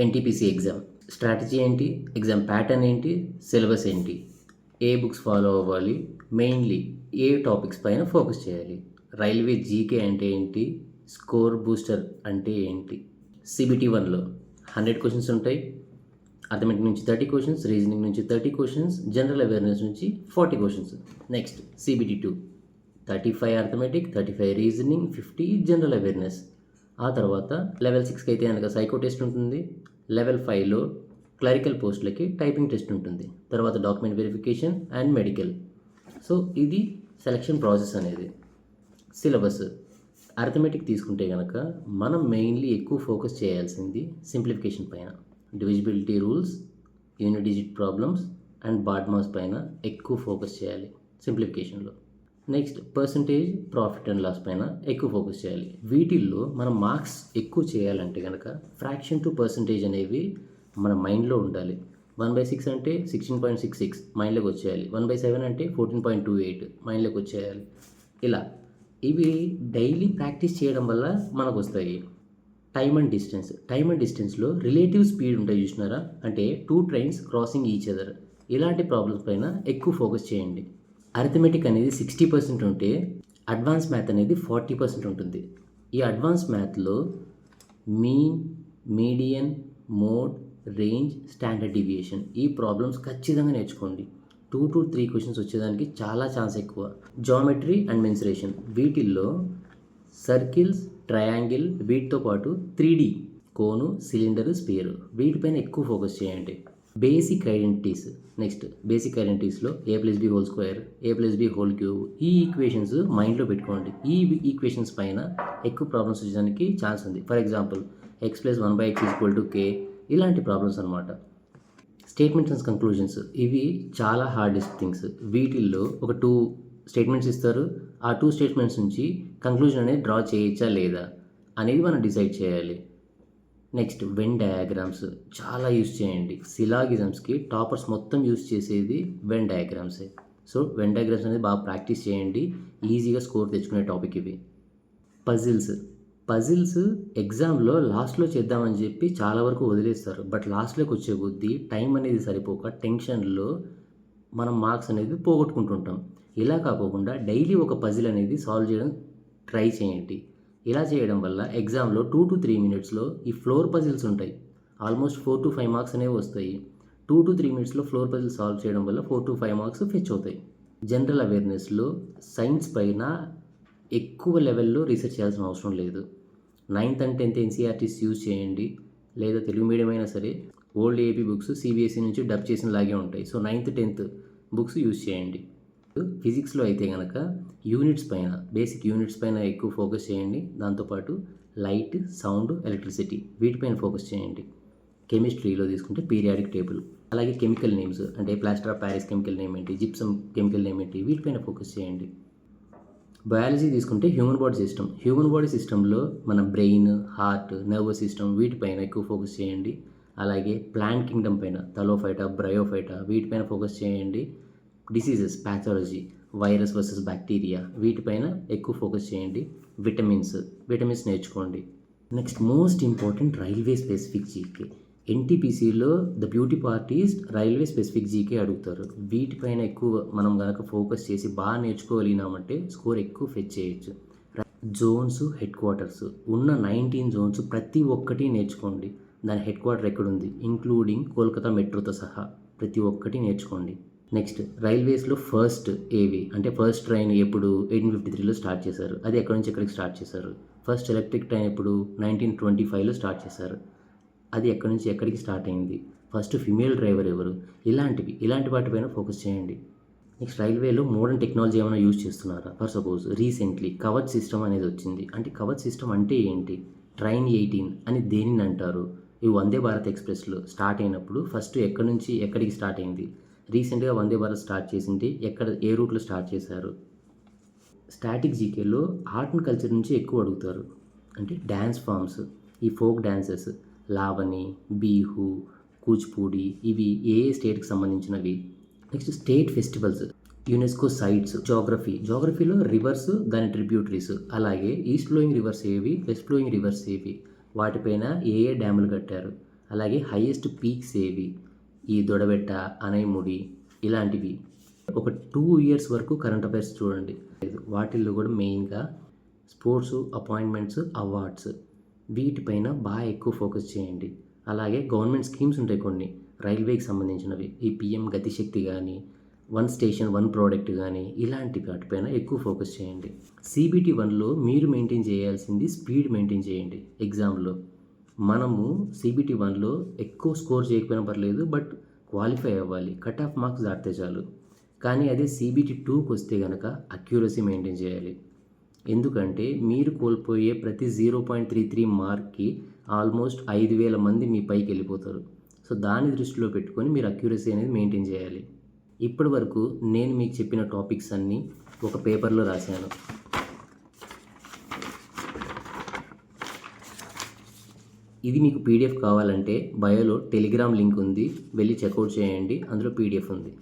NTPC exam strategy ఏంటి, exam pattern ఏంటి, syllabus ఏంటి, ఏ బుక్స్ ఫాలో అవ్వాలి, మెయిన్లీ ఏ టాపిక్స్ పైన ఫోకస్ చేయాలి, రైల్వే జీకే అంటే ఏంటి, స్కోర్ బూస్టర్ అంటే ఏంటి. సిబిటీ 1లో 100 క్వశ్చన్స్ ఉంటాయి. అథమెటిక్ నుంచి 30 క్వశ్చన్స్, రీజనింగ్ నుంచి 30 క్వశ్చన్స్, జనరల్ అవేర్నెస్ నుంచి 40 questions. Next CBT 2 35 arithmetic, 35 reasoning, 50 general awareness. ఆ తర్వాత లెవెల్ 6కి అయితే కనుక సైకో టెస్ట్ ఉంటుంది. లెవెల్ 5లో క్లరికల్ పోస్టులకి టైపింగ్ టెస్ట్ ఉంటుంది. తర్వాత document verification and medical. So ఇది సెలక్షన్ ప్రాసెస్ అనేది. సిలబస్ అర్థమెటిక్ తీసుకుంటే కనుక మనం మెయిన్లీ ఎక్కువ ఫోకస్ చేయాల్సింది సింప్లిఫికేషన్ పైన, divisibility rules, unit digit problems and BODMAS పైన ఎక్కువ ఫోకస్ చేయాలి సింప్లిఫికేషన్లో. Next percentage, profit and loss పైన ఎక్కువ ఫోకస్ చేయాలి. వీటిల్లో మనం మార్క్స్ ఎక్కువ చేయాలంటే కనుక ఫ్రాక్షన్ టు పర్సంటేజ్ అనేవి మన మైండ్లో ఉండాలి. 1/6 అంటే 16.66 మైండ్లోకి వచ్చేయాలి. 1/7 అంటే 14.28 మైండ్లోకి వచ్చేయాలి. ఇలా ఇవి డైలీ ప్రాక్టీస్ చేయడం వల్ల మనకు వస్తాయి. టైమ్ అండ్ డిస్టెన్స్లో రిలేటివ్ స్పీడ్ ఉంటాయి చూసినారా, అంటే 2 ట్రైన్స్ క్రాసింగ్ ఈచ్ అదర్. ఇలాంటి ప్రాబ్లమ్స్ పైన ఎక్కువ ఫోకస్ చేయండి. అరిథమెటిక్ అనేది 60% ఉంటే అడ్వాన్స్ మ్యాథ్ అనేది 40% ఉంటుంది. ఈ అడ్వాన్స్ మ్యాథ్లో mean, median, mode, range, standard deviation ఈ ప్రాబ్లమ్స్ ఖచ్చితంగా నేర్చుకోండి. 2 to 3 క్వశ్చన్స్ వచ్చేదానికి చాలా ఛాన్స్ ఎక్కువ. జామెట్రీ అండ్ మెన్సురేషన్ వీటిల్లో సర్కిల్స్, ట్రయాంగిల్ వీటితో పాటు 3D కోను, సిలిండర్, స్పియర్ వీటిపైన ఎక్కువ ఫోకస్ చేయండి. Basic identities. నెక్స్ట్ బేసిక్ ఐడెంటిటీస్లో a+b² a+b³ ఈ ఈక్వేషన్స్ మైండ్లో పెట్టుకోండి. ఈ ఈక్వేషన్స్ పైన ఎక్కువ ప్రాబ్లమ్స్ వచ్చేదానికి ఛాన్స్ ఉంది. ఫర్ ఎగ్జాంపుల్ x+1/x=k ఇలాంటి ప్రాబ్లమ్స్ అనమాట. స్టేట్మెంట్స్ అండ్ కంక్లూజన్స్ ఇవి చాలా హార్డెస్ట్ థింగ్స్. వీటిల్లో ఒక 2 స్టేట్మెంట్స్ ఇస్తారు. ఆ 2 స్టేట్మెంట్స్ నుంచి కంక్లూజన్ అనేది డ్రా చేయొచ్చా లేదా అనేది మనం డిసైడ్ చేయాలి. నెక్స్ట్ వెన్ డయాగ్రామ్స్ చాలా యూస్ చేయండి. సిలాగిజమ్స్కి టాపర్స్ మొత్తం యూస్ చేసేది వెన్ డయాగ్రామ్సే. సో వెన్ డయాగ్రామ్స్ అనేది బాగా ప్రాక్టీస్ చేయండి. ఈజీగా స్కోర్ తెచ్చుకునే టాపిక్ ఇవి. పజిల్స్ ఎగ్జామ్లో లాస్ట్లో చేద్దామని చెప్పి చాలా వరకు వదిలేస్తారు. బట్ లాస్ట్లోకి వచ్చే కొద్దీ టైం అనేది సరిపోక టెన్షన్లో మనం మార్క్స్ అనేది పోగొట్టుకుంటుంటాం. ఇలా కాకుండా డైలీ ఒక పజిల్ అనేది సాల్వ్ చేయడం ట్రై చేయండి. ఇలా చేయడం వల్ల ఎగ్జామ్లో 2 to 3 మినిట్స్లో ఈ ఫ్లోర్ పజిల్స్ ఉంటాయి. ఆల్మోస్ట్ 4 to 5 మార్క్స్ అనేవి వస్తాయి. 2 to 3 మినిట్స్లో ఫ్లోర్ పజిల్ సాల్వ్ చేయడం వల్ల 4 to 5 మార్క్స్ ఫెచ్ అవుతాయి. జనరల్ అవేర్నెస్లో సైన్స్ పైన ఎక్కువ లెవెల్లో రీసెర్చ్ చేయాల్సిన అవసరం లేదు. 9th and 10th NCERTs use చేయండి. లేదా తెలుగు మీడియం అయినా సరే ఓల్డ్ ఏపీ బుక్స్ సిబిఎస్ఈ నుంచి డబ్ చేసిన లాగే ఉంటాయి. So 9th, 10th books use చేయండి. ఫిజిక్స్లో అయితే కనుక బేసిక్ యూనిట్స్ పైన ఎక్కువ ఫోకస్ చేయండి. దాంతోపాటు లైట్, సౌండ్, ఎలక్ట్రిసిటీ వీటిపైన ఫోకస్ చేయండి. కెమిస్ట్రీలో తీసుకుంటే పీరియాడిక్ టేబుల్, అలాగే కెమికల్ నేమ్స్ అంటే plaster of Paris chemical name ఏంటి, జిప్సమ్ కెమికల్ నేమ్ ఏంటి వీటిపైన ఫోకస్ చేయండి. బయాలజీ తీసుకుంటే హ్యూమన్ బాడీ సిస్టంలో మన బ్రెయిన్, హార్ట్, నర్వస్ సిస్టమ్ వీటిపైన ఎక్కువ ఫోకస్ చేయండి. అలాగే ప్లాంట్ కింగ్డమ్ పైన థలోఫైటా, బ్రయోఫైటా వీటిపైన ఫోకస్ చేయండి. Diseases, pathology, virus versus bacteria వీటిపైన ఎక్కువ ఫోకస్ చేయండి. విటమిన్స్ నేర్చుకోండి. Next most important railway specific GK. ఎన్టీపీసీలో the beauty part is railway specific GK అడుగుతారు. వీటిపైన ఎక్కువ మనం కనుక ఫోకస్ చేసి బాగా నేర్చుకోగలిగినామంటే స్కోర్ ఎక్కువ ఫెచ్ చేయొచ్చు. జోన్స్, హెడ్ క్వార్టర్స్ ఉన్న 19 జోన్స్ ప్రతి ఒక్కటి నేర్చుకోండి. దాని హెడ్ క్వార్టర్ ఎక్కడుంది ఇంక్లూడింగ్ కోల్కతా మెట్రోతో సహా ప్రతి ఒక్కటి నేర్చుకోండి. నెక్స్ట్ రైల్వేస్లో ఫస్ట్ ఏవి అంటే ఫస్ట్ ట్రైన్ ఎప్పుడు 1853లో స్టార్ట్ చేశారు, అది ఎక్కడి నుంచి ఎక్కడికి స్టార్ట్ చేశారు. ఫస్ట్ ఎలక్ట్రిక్ ట్రైన్ ఎప్పుడు 1925లో స్టార్ట్ చేశారు, అది ఎక్కడి నుంచి ఎక్కడికి స్టార్ట్ అయింది. ఫస్ట్ ఫిమేల్ డ్రైవర్ ఎవరు, ఇలాంటి వాటిపైన ఫోకస్ చేయండి. నెక్స్ట్ రైల్వేలో మోడర్న్ టెక్నాలజీ ఏమైనా యూజ్ చేస్తున్నారా. For suppose recently Kavach system అనేది వచ్చింది. అంటే కవచ్ సిస్టమ్ అంటే ఏంటి, ట్రైన్ 18 అని దేనిని అంటారు. ఇవి వందే భారత్ ఎక్స్ప్రెస్లో స్టార్ట్ అయినప్పుడు ఫస్ట్ ఎక్కడి నుంచి ఎక్కడికి స్టార్ట్ అయింది. రీసెంట్గా వందే భారత్ స్టార్ట్ చేసింది ఏ రూట్లో స్టార్ట్ చేశారు. స్టాటిక్ జీకేలో ఆర్ట్ అండ్ కల్చర్ నుంచి ఎక్కువ అడుగుతారు. అంటే డ్యాన్స్ ఫామ్స్, ఈ ఫోక్ డ్యాన్సెస్ లావణి, బీహు, కూచిపూడి ఇవి ఏ స్టేట్కి సంబంధించినవి. Next state festivals, UNESCO sites, జోగ్రఫీలో రివర్స్ దాని ట్రిబ్యూటరీస్, అలాగే ఈస్ట్ ఫ్లోయింగ్ రివర్స్ ఏవి, వెస్ట్ ఫ్లోయింగ్ రివర్స్ ఏవి, వాటిపైన ఏ డ్యాములు కట్టారు, అలాగే హైయెస్ట్ పీక్స్ ఏవి, ఈ దొడబెట్ట, అనైముడి ఇలాంటివి. ఒక 2 ఇయర్స్ వరకు కరెంట్ అఫైర్స్ చూడండి. వాటిల్లో కూడా మెయిన్గా స్పోర్ట్స్, అపాయింట్మెంట్స్, అవార్డ్స్ వీటిపైన బాగా ఎక్కువ ఫోకస్ చేయండి. అలాగే గవర్నమెంట్ స్కీమ్స్ ఉంటాయి కొన్ని రైల్వేకి సంబంధించినవి, ఈ పిఎం గతిశక్తి కానీ, 1 స్టేషన్ 1 ప్రోడక్ట్ కానీ ఇలాంటి వాటిపైన ఎక్కువ ఫోకస్ చేయండి. CBT 1లో మీరు మెయింటైన్ చేయాల్సింది స్పీడ్ మెయింటైన్ చేయండి. ఎగ్జామ్లో మనము CBT 1లో ఎక్కువ స్కోర్ చేయకపోయినా పర్లేదు, బట్ క్వాలిఫై అవ్వాలి, కట్ ఆఫ్ మార్క్స్ దాటితే చాలు. కానీ అదే CBT 2కి వస్తే కనుక అక్యూరసీ మెయింటైన్ చేయాలి. ఎందుకంటే మీరు కోల్పోయే ప్రతి 0.33 మార్క్కి ఆల్మోస్ట్ 5,000 మంది మీ పైకి వెళ్ళిపోతారు. సో దాన్ని దృష్టిలో పెట్టుకొని మీరు అక్యూరసీ అనేది మెయింటైన్ చేయాలి. ఇప్పటి వరకు నేను మీకు చెప్పిన టాపిక్స్ అన్నీ ఒక పేపర్లో రాశాను. ఇది మీకు PDF కావాలంటే బయోలో టెలిగ్రామ్ లింక్ ఉంది, వెళ్ళి చెక్అవుట్ చేయండి, అందులో PDF ఉంది.